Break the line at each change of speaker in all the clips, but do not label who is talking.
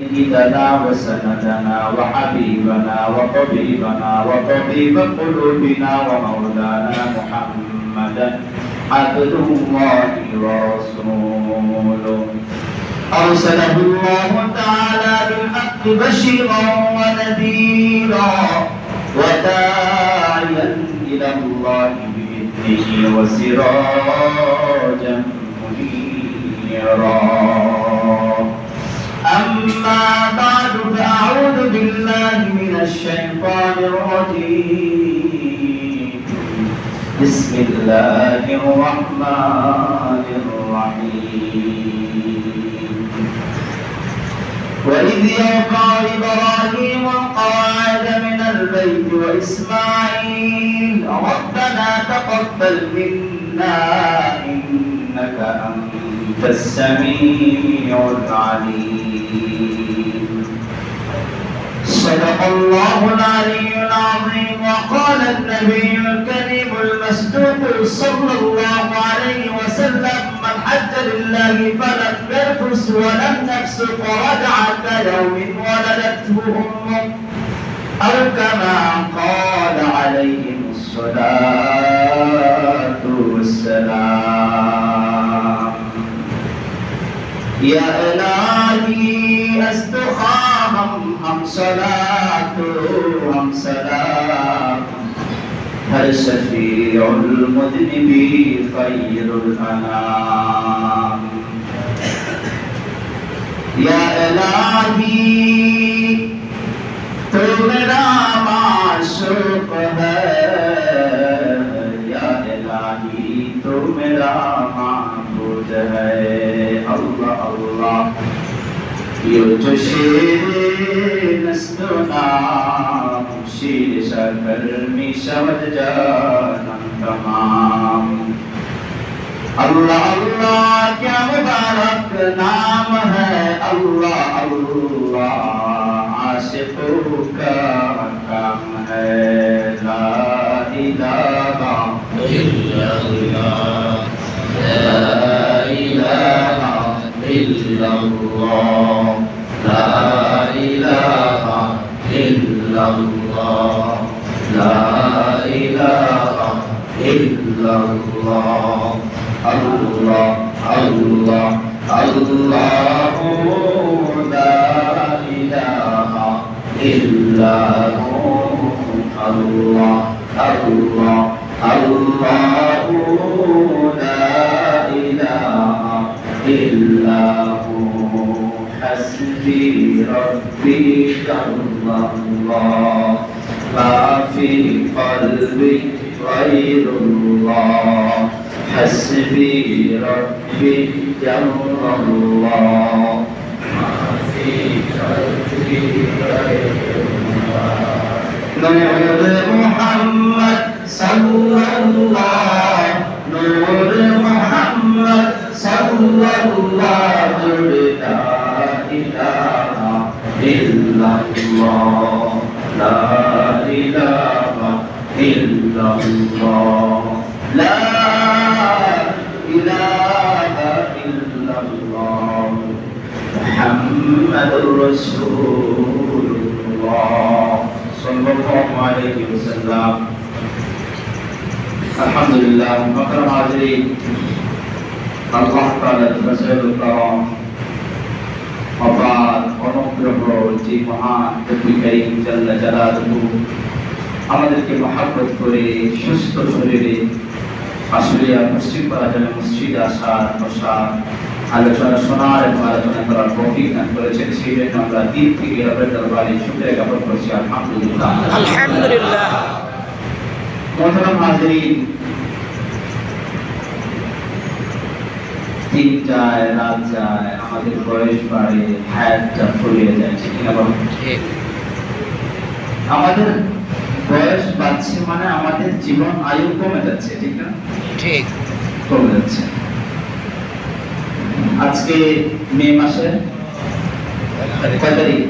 سيدنا وسندنا وحبيبنا وطبيبنا وطبيب قلوبنا ومولانا محمدا عبد الله ورسوله أرسله الله تعالى بالحق بشيرا ونذيرا وداعيا إلى الله بإذنه وسراجا منيرا. أما بعد فأعوذ بالله من الشيطان الرجيم. بسم الله الرحمن الرحيم. وإذ يرفع إبراهيم القواعد من البيت وإسماعيل ربنا تقبل منا إنك أنت السميع العليم. صدق الله العلي العظيم. وقال النبي الكريم المصدوق صلى الله عليه وسلم من حج لله فلم يرفث ولم يفسق رجع كيوم ولدته امه او كما قال عليهم الصلاه والسلام. يا إلهي استخام हम सलात हम सलाम हर शफीउल मुज़निबी खैरुल अनाम. या इलाही तू मेरा माशूक है. या इलाही तू मेरा माबूद है. अल्लाह अल्लाह ये जो शेर नस्लना शीर शकर में शब्द जानम तमाम. अल्लाह अल्लाह क्या मुबारक नाम है. अल्लाह अल्लाह आशिकों का काम है. ला इलाहा इल्लल्लाह ला इलाहा इल्लल्लाह ला इलाहा इल्लल्लाह ला इलाहा इल्लल्लाह. अल्लाह अल्लाह अल्लाह ला इलाहा इल्लल्लाह. अल्लाह अल्लाह अल्लाह ला इलाहा इल्लल्लाह. حسبي ربي الله ما في قلبي غير الله. حسبي ربي الله ما في قلبي غير الله. نور محمد صلى الله نور محمد صلى الله لا إله إلا الله لا إله إلا الله لا إله إلا الله محمد رسول الله صلى الله عليه وسلم. الحمد لله. محترم حاضرین, আল্লাহ তাআলার ফজলুল করম অপার অনুগ্রহ যে মহান করিম জাল্লা জালালুহু আমাদেরকে মহব্বত করে সুস্থ শরীরে আশুলিয়া পশ্চিম পাড়া জামে মসজিদে আসার বসার আলোচনা শোনার এবং আলোচনা করার তৌফিক দান করেছেন. সেই জন্য আমরা দিন থেকে রবের দরবারে শুকরিয়া জ্ঞাপন করছি. আলহামদুলিল্লাহ আলহামদুলিল্লাহ. মোহতরম হাজিরিন, দিন যায় রাত যায়, আমাদের বয়স বাড়ে, হায়াতটা ফুরিয়ে যায়. ঠিক না বলো? আমাদের বয়স বাড়ছে মানে আমাদের জীবন আয়ু কমে যাচ্ছে. ঠিক না? ঠিক, কমে যাচ্ছে. আজকে মে মাসের কয় তারিখ?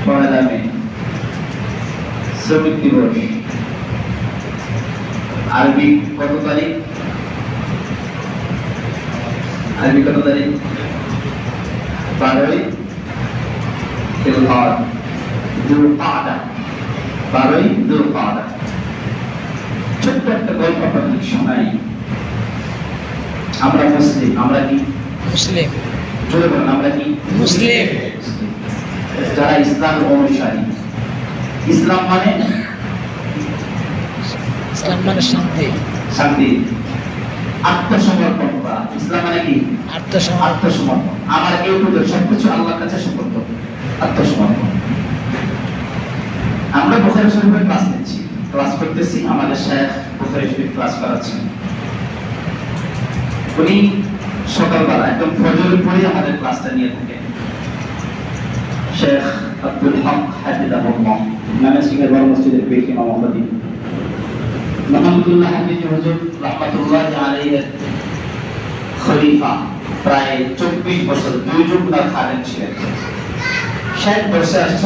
1 মে, শ্রমিক দিবস. আরবি কত তারিখ? আরবি কত তারিখ? 12 যুলকাদা, 12ই যুলকাদা। ছোট্ট একটা গল্প আপনাদের শোনাই। আমরা মুসলিম, আমরা কি
মুসলিম?
জোরে বলেন, আমরা কি
মুসলিম।
যারা ইসলাম অনুসারী। ইসলাম মানে
ইসলাম মানে শান্তি,
শান্তি, আত্মসমর্পণ করা। ইসলাম মানে কি
আত্মসমর্পণ।
আত্মসমর্পণ। আমার এইটুকু সবকিছু আল্লাহর কাছে সমর্পণ, আত্মসমর্পণ। আমরা বুখারী শরীফের ক্লাস নিচ্ছি, ক্লাস করতেছি, আমাদের শেখ বুখারী শরীফ ক্লাস করাচ্ছেন। উনি সকালবেলা একদম ফজরের পরে আমাদের ক্লাসটা নিয়ে থাকেন। শেখ আব্দুল হক হাফিজাহুল্লাহ, ময়মনসিংহের বড় মসজিদের পেশি ইমাম খতিব মাহমুদুল্লাহ হাফিজ হুজুর রাহমাতুল্লাহ আলাইহির খলিফা, প্রায় 24 বছর 2 যুগ তার খাদেম ছিলেন। শেখ বসে আসছেন